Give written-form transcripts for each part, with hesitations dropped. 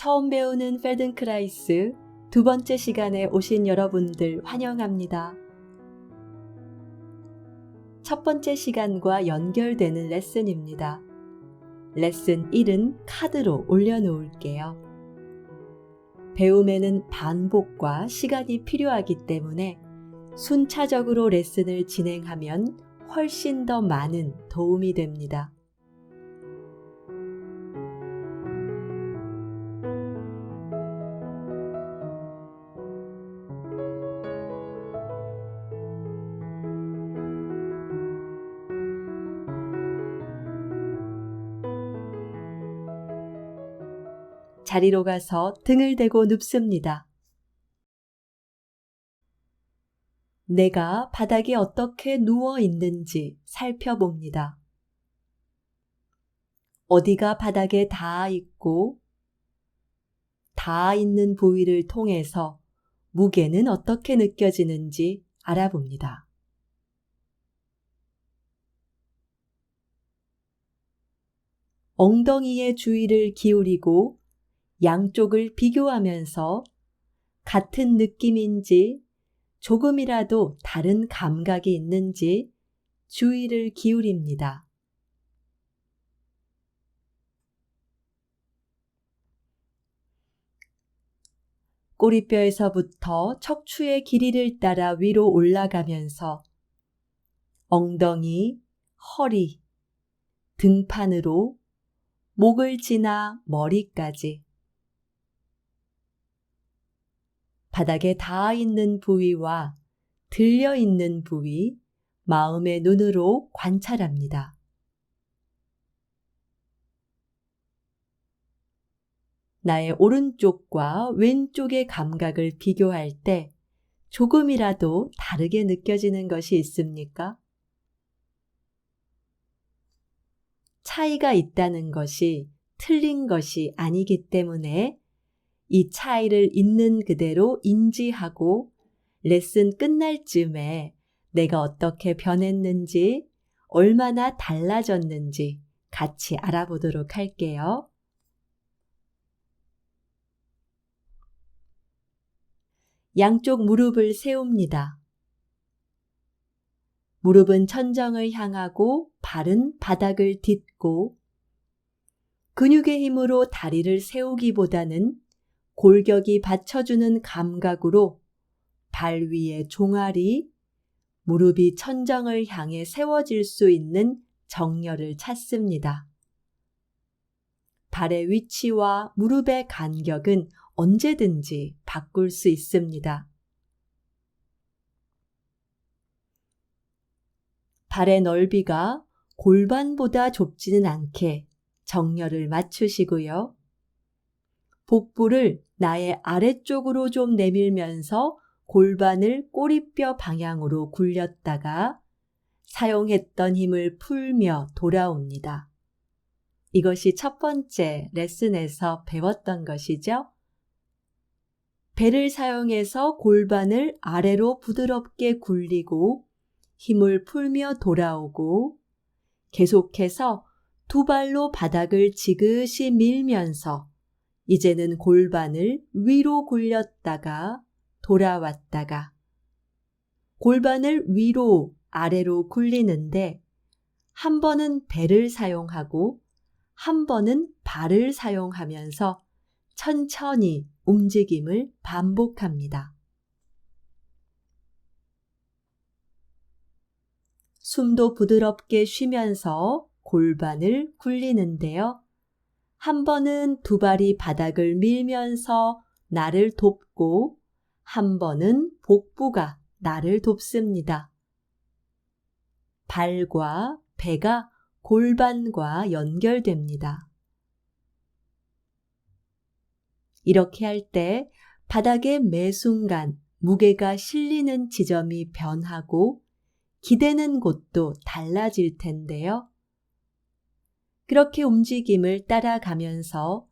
처음 배우는 펠든크라이스 두 번째 시간에 오신 여러분들 환영합니다. 첫 번째 시간과 연결되는 레슨입니다. 레슨 1은 카드로 올려놓을게요. 배움에는 반복과 시간이 필요하기 때문에 순차적으로 레슨을 진행하면 훨씬 더 많은 도움이 됩니다. 자리로 가서 등을 대고 눕습니다. 내가 바닥에 어떻게 누워 있는지 살펴봅니다. 어디가 바닥에 닿아 있고 닿아 있는 부위를 통해서 무게는 어떻게 느껴지는지 알아봅니다. 엉덩이의 주의를 기울이고 양쪽을 비교하면서 같은 느낌인지 조금이라도 다른 감각이 있는지 주의를 기울입니다. 꼬리뼈에서부터 척추의 길이를 따라 위로 올라가면서 엉덩이, 허리, 등판으로 목을 지나 머리까지 바닥에 닿아 있는 부위와 들려 있는 부위, 마음의 눈으로 관찰합니다. 나의 오른쪽과 왼쪽의 감각을 비교할 때 조금이라도 다르게 느껴지는 것이 있습니까? 차이가 있다는 것이 틀린 것이 아니기 때문에 이 차이를 있는 그대로 인지하고 레슨 끝날 쯤에 내가 어떻게 변했는지, 얼마나 달라졌는지 같이 알아보도록 할게요. 양쪽 무릎을 세웁니다. 무릎은 천정을 향하고 발은 바닥을 딛고 근육의 힘으로 다리를 세우기보다는 골격이 받쳐주는 감각으로 발 위에 종아리, 무릎이 천정을 향해 세워질 수 있는 정렬을 찾습니다. 발의 위치와 무릎의 간격은 언제든지 바꿀 수 있습니다. 발의 넓이가 골반보다 좁지는 않게 정렬을 맞추시고요. 복부를 나의 아래쪽으로 좀 내밀면서 골반을 꼬리뼈 방향으로 굴렸다가 사용했던 힘을 풀며 돌아옵니다. 이것이 첫 번째 레슨에서 배웠던 것이죠. 배를 사용해서 골반을 아래로 부드럽게 굴리고 힘을 풀며 돌아오고 계속해서 두 발로 바닥을 지그시 밀면서 이제는 골반을 위로 굴렸다가 돌아왔다가 골반을 위로 아래로 굴리는데 한 번은 배를 사용하고 한 번은 발을 사용하면서 천천히 움직임을 반복합니다. 숨도 부드럽게 쉬면서 골반을 굴리는데요. 한 번은 두 발이 바닥을 밀면서 나를 돕고 한 번은 복부가 나를 돕습니다. 발과 배가 골반과 연결됩니다. 이렇게 할 때 바닥에 매 순간 무게가 실리는 지점이 변하고 기대는 곳도 달라질 텐데요. 그렇게 움직임을 따라가면서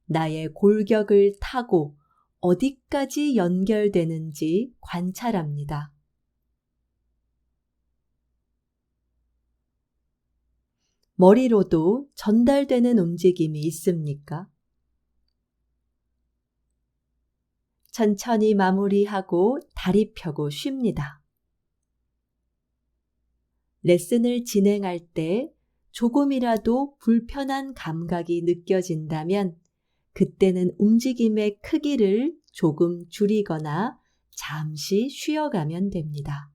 나의 골격을 타고 어디까지 연결되는지 관찰합니다. 머리로도 전달되는 움직임이 있습니까? 천천히 마무리하고 다리 펴고 쉽니다. 레슨을 진행할 때 조금이라도 불편한 감각이 느껴진다면 그때는 움직임의 크기를 조금 줄이거나 잠시 쉬어가면 됩니다.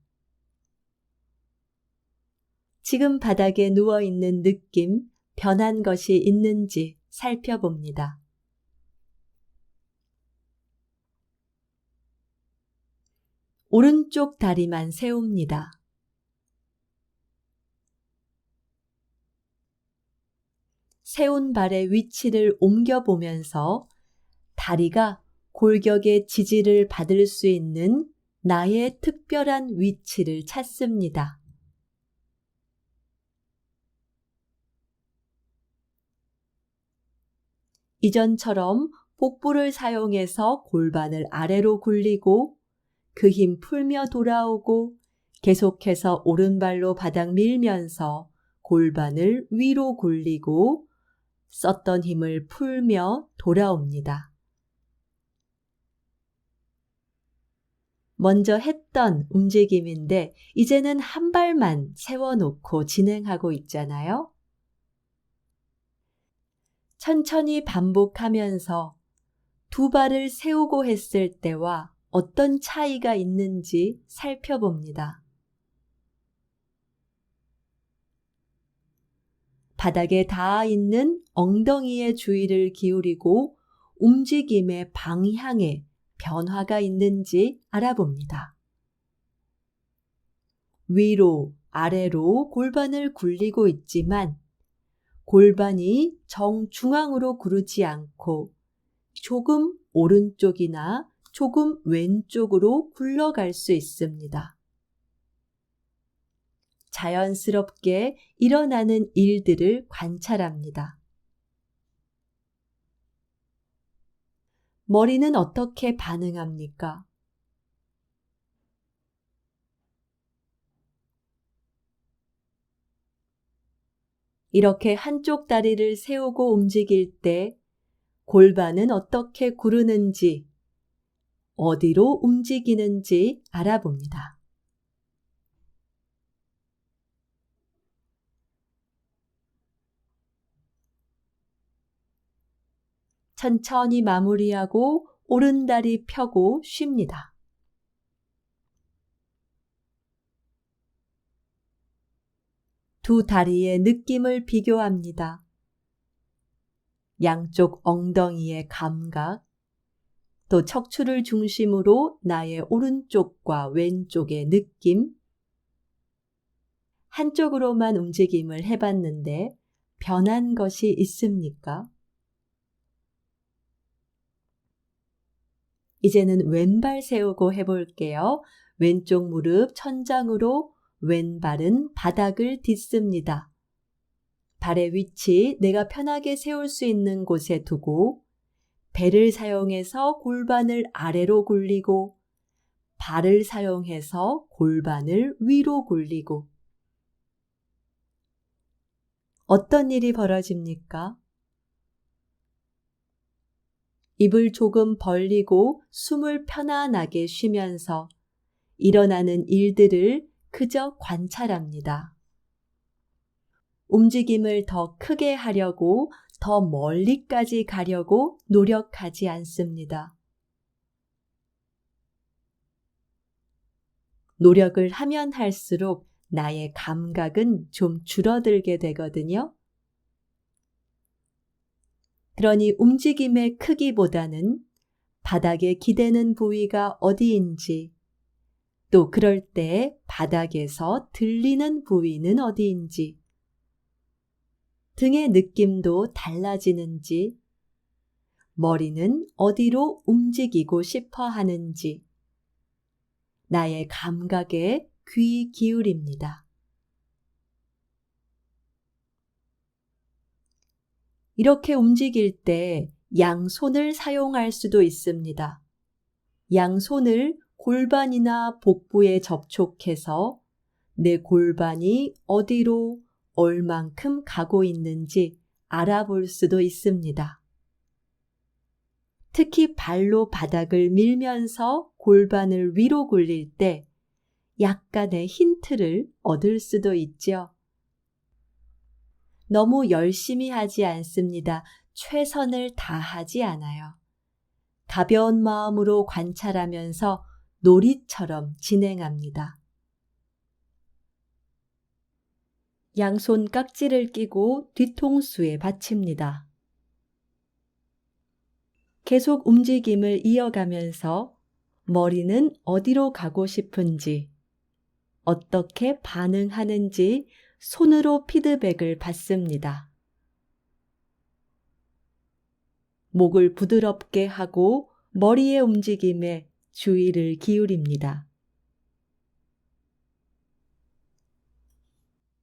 지금 바닥에 누워있는 느낌, 변한 것이 있는지 살펴봅니다. 오른쪽 다리만 세웁니다. 세운 발의 위치를 옮겨보면서 다리가 골격의 지지를 받을 수 있는 나의 특별한 위치를 찾습니다. 이전처럼 복부를 사용해서 골반을 아래로 굴리고 그 힘 풀며 돌아오고 계속해서 오른발로 바닥 밀면서 골반을 위로 굴리고 썼던 힘을 풀며 돌아옵니다. 먼저 했던 움직임인데 이제는 한 발만 세워놓고 진행하고 있잖아요. 천천히 반복하면서 두 발을 세우고 했을 때와 어떤 차이가 있는지 살펴봅니다. 바닥에 닿아 있는 엉덩이의 주의를 기울이고 움직임의 방향에 변화가 있는지 알아봅니다. 위로, 아래로 골반을 굴리고 있지만 골반이 정중앙으로 구르지 않고 조금 오른쪽이나 조금 왼쪽으로 굴러갈 수 있습니다. 자연스럽게 일어나는 일들을 관찰합니다. 머리는 어떻게 반응합니까? 이렇게 한쪽 다리를 세우고 움직일 때 골반은 어떻게 구르는지, 어디로 움직이는지 알아봅니다. 천천히 마무리하고 오른다리 펴고 쉽니다. 두 다리의 느낌을 비교합니다. 양쪽 엉덩이의 감각, 또 척추를 중심으로 나의 오른쪽과 왼쪽의 느낌, 한쪽으로만 움직임을 해봤는데 변한 것이 있습니까? 이제는 왼발 세우고 해볼게요. 왼쪽 무릎 천장으로, 왼발은 바닥을 딛습니다. 발의 위치 내가 편하게 세울 수 있는 곳에 두고 배를 사용해서 골반을 아래로 굴리고 발을 사용해서 골반을 위로 굴리고 어떤 일이 벌어집니까? 입을 조금 벌리고 숨을 편안하게 쉬면서 일어나는 일들을 그저 관찰합니다. 움직임을 더 크게 하려고 더 멀리까지 가려고 노력하지 않습니다. 노력을 하면 할수록 나의 감각은 좀 줄어들게 되거든요. 그러니 움직임의 크기보다는 바닥에 기대는 부위가 어디인지, 또 그럴 때 바닥에서 들리는 부위는 어디인지, 등의 느낌도 달라지는지, 머리는 어디로 움직이고 싶어 하는지, 나의 감각에 귀 기울입니다. 이렇게 움직일 때 양손을 사용할 수도 있습니다. 양손을 골반이나 복부에 접촉해서 내 골반이 어디로 얼만큼 가고 있는지 알아볼 수도 있습니다. 특히 발로 바닥을 밀면서 골반을 위로 굴릴 때 약간의 힌트를 얻을 수도 있죠. 너무 열심히 하지 않습니다. 최선을 다하지 않아요. 가벼운 마음으로 관찰하면서 놀이처럼 진행합니다. 양손 깍지를 끼고 뒤통수에 받칩니다. 계속 움직임을 이어가면서 머리는 어디로 가고 싶은지, 어떻게 반응하는지 손으로 피드백을 받습니다. 목을 부드럽게 하고 머리의 움직임에 주의를 기울입니다.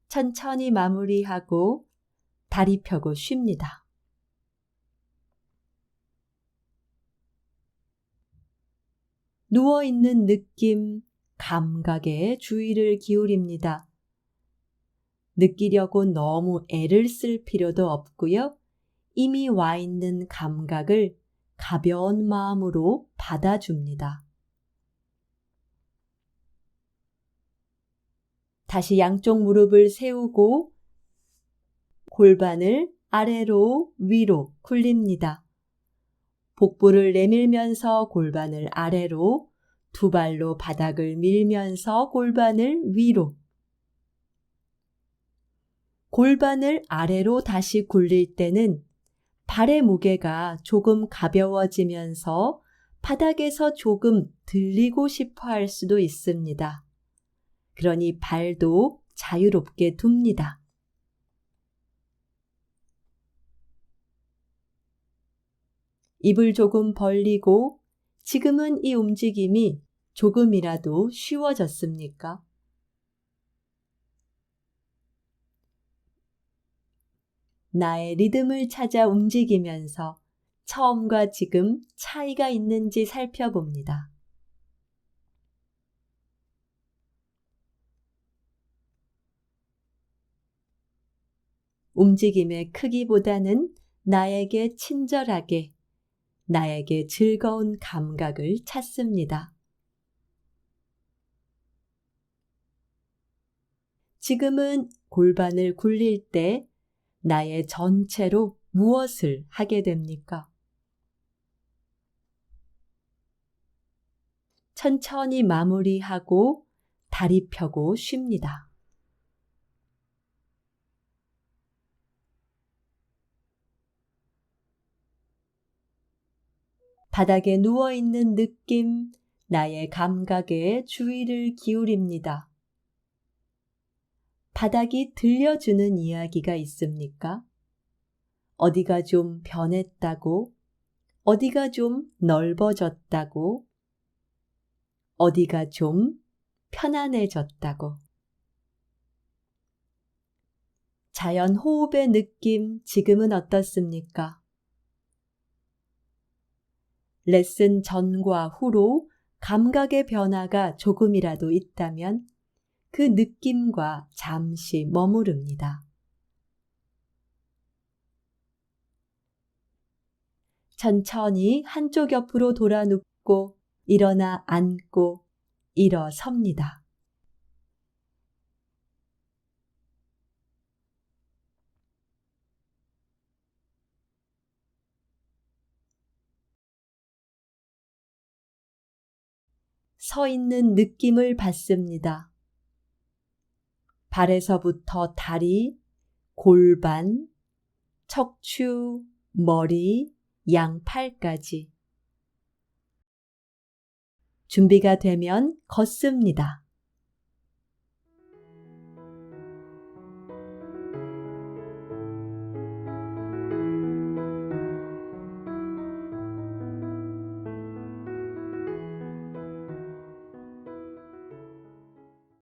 천천히 마무리하고 다리 펴고 쉽니다. 누워있는 느낌, 감각에 주의를 기울입니다. 느끼려고 너무 애를 쓸 필요도 없고요. 이미 와 있는 감각을 가벼운 마음으로 받아줍니다. 다시 양쪽 무릎을 세우고 골반을 아래로 위로 굴립니다. 복부를 내밀면서 골반을 아래로, 두 발로 바닥을 밀면서 골반을 위로. 골반을 아래로 다시 굴릴 때는 발의 무게가 조금 가벼워지면서 바닥에서 조금 들리고 싶어 할 수도 있습니다. 그러니 발도 자유롭게 둡니다. 입을 조금 벌리고 지금은 이 움직임이 조금이라도 쉬워졌습니까? 나의 리듬을 찾아 움직이면서 처음과 지금 차이가 있는지 살펴봅니다. 움직임의 크기보다는 나에게 친절하게, 나에게 즐거운 감각을 찾습니다. 지금은 골반을 굴릴 때 나의 전체로 무엇을 하게 됩니까? 천천히 마무리하고 다리 펴고 쉽니다. 바닥에 누워있는 느낌, 나의 감각에 주의를 기울입니다. 바닥이 들려주는 이야기가 있습니까? 어디가 좀 변했다고, 어디가 좀 넓어졌다고, 어디가 좀 편안해졌다고. 자연 호흡의 느낌 지금은 어떻습니까? 레슨 전과 후로 감각의 변화가 조금이라도 있다면 그 느낌과 잠시 머무릅니다. 천천히 한쪽 옆으로 돌아 눕고 일어나 앉고 일어섭니다. 서 있는 느낌을 받습니다. 발에서부터 다리, 골반, 척추, 머리, 양팔까지. 준비가 되면 걷습니다.